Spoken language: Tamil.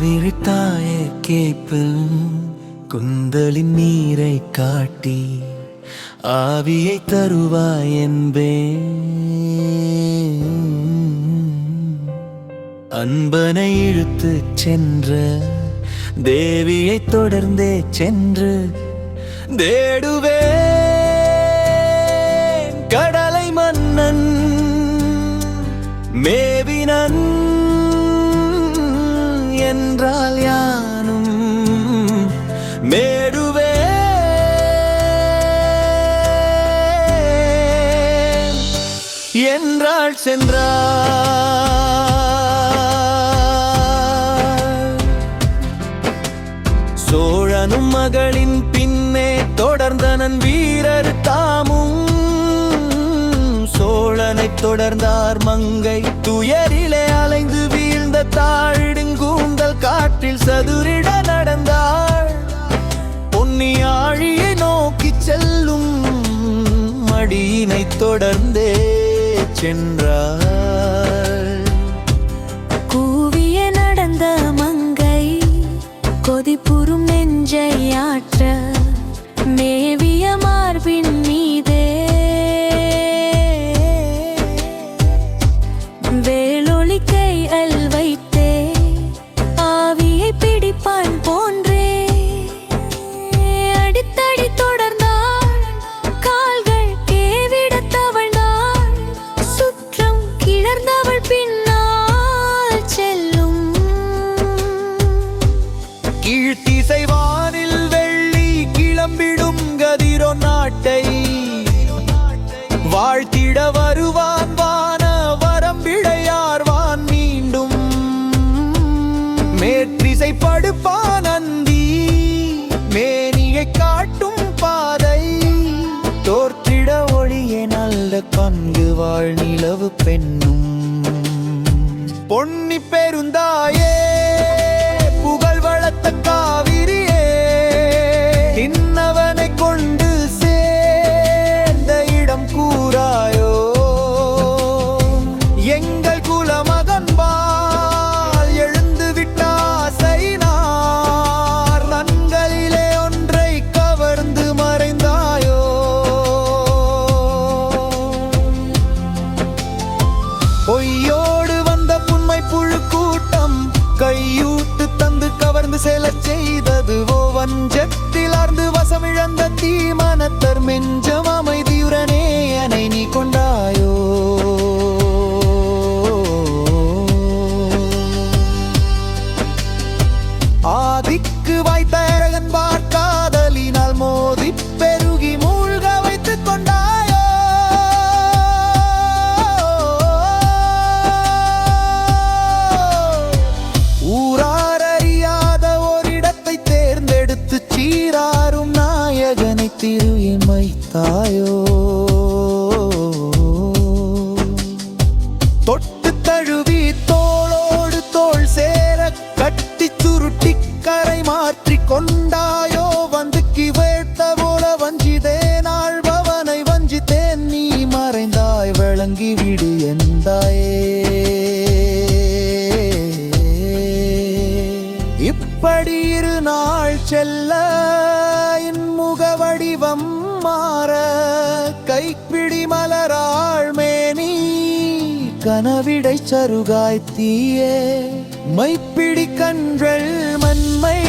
விழித்தாய கேப்பில் குந்தலின் நீரை காட்டி ஆவியை தருவாய் என்பேன். அன்பனை இழுத்து சென்ற தேவியை தொடர்ந்தே சென்று தேடுவேன். கடலை மன்னன் மேவினன் என்றால் யானும் மேடுவேன் என்றாள் சென்றாள். சோழனும் மகளின் பின்னே தொடர்ந்தனன் வீரர் தாமும். சோழனை தொடர்ந்தார் மங்கை துயரிலே அலைந்து வீழ்ந்த தாழிடுங்கூந்தல் காற்றில் சதுரிட நடந்தாள். பொன்னி ஆழியை நோக்கி செல்லும் மடியினை தொடர்ந்தே சென்றாள். கூவிய நடந்த மங்கை கொதிப்புறும் நெஞ்சை ஆற்ற மேவிய மார்பின் மீதே வேலொளிக்கை அல் வைத்தே ஆவியை பிடிப்பான் போன்றே அடித்தடி தொடர்ந்தாள். கால்கள் கேவிட தவழ்ந்தாள். சுற்றம் கிளர்ந்தவள் பின்னால் செல்லும். கீழ்த்திசை வானில் வெள்ளி கிளம்பிடும் கதிரோ நாட்டை வாழ்த்திட வருவான் வான வரம்பிடையார்வான் மீண்டும். மேற்றிசை படுப்பான் அந்தி மேனியை காட்டும் பாதை தோற்றிட ஒளியே நல்ல கங்கு வாழ் நிலவு பெண்ணும். பொன்னி பெருந்தாயே புகழ் வளர்த்த காவிரியே இன்னவனை கொண்டு சேர்ந்த இடம் கூறாயோ. எங்கள் குலமகன்பால் எழுந்து விட்டாசைனார் நன்களிலே ஒன்றை கவர்ந்து மறைந்தாயோ. பொய்யோடு வந்த புன்மை புழு கூட்டம் கையூட்டு தந்து கவர்ந்து செல்லச் செய்ததுவோ. வஞ்சத்தில் ஆர்ந்து வசமிழந்த தீமனத்தர் மெஞ்சம் அமைதியுடனே அனை நீ கொண்டாயோ. ஆதிக்கு வாய்த்த அரகன் பார்க்காதலினால் மோதி பெருகி மூழ்க வைத்துக் கொண்டாயோ. ஊரார் அறியாத ஓரிடத்தை தேர்ந்தெடுத்து சீராரும் நாயகனை திரு இமைத்தாயோ. தொட்டு தழுவி தோளோடு தோள் சேர கட்டி சுருட்டி கரை மாற்றி கொண்டாயோ. வந்து கிவேட்ட போல வஞ்சிதேன் ஆழ்பவனை வஞ்சித்தேன் நீ மறைந்தாய் விளங்கி விடு என்றாயே. இப்படி இரு நாள் செல்ல இன்முக வடிவம் மாற கைப்பிடி மலராள் மேனி கனவிடை சருகாய் தீயே மைப்பிடி கன்றல் மண்மை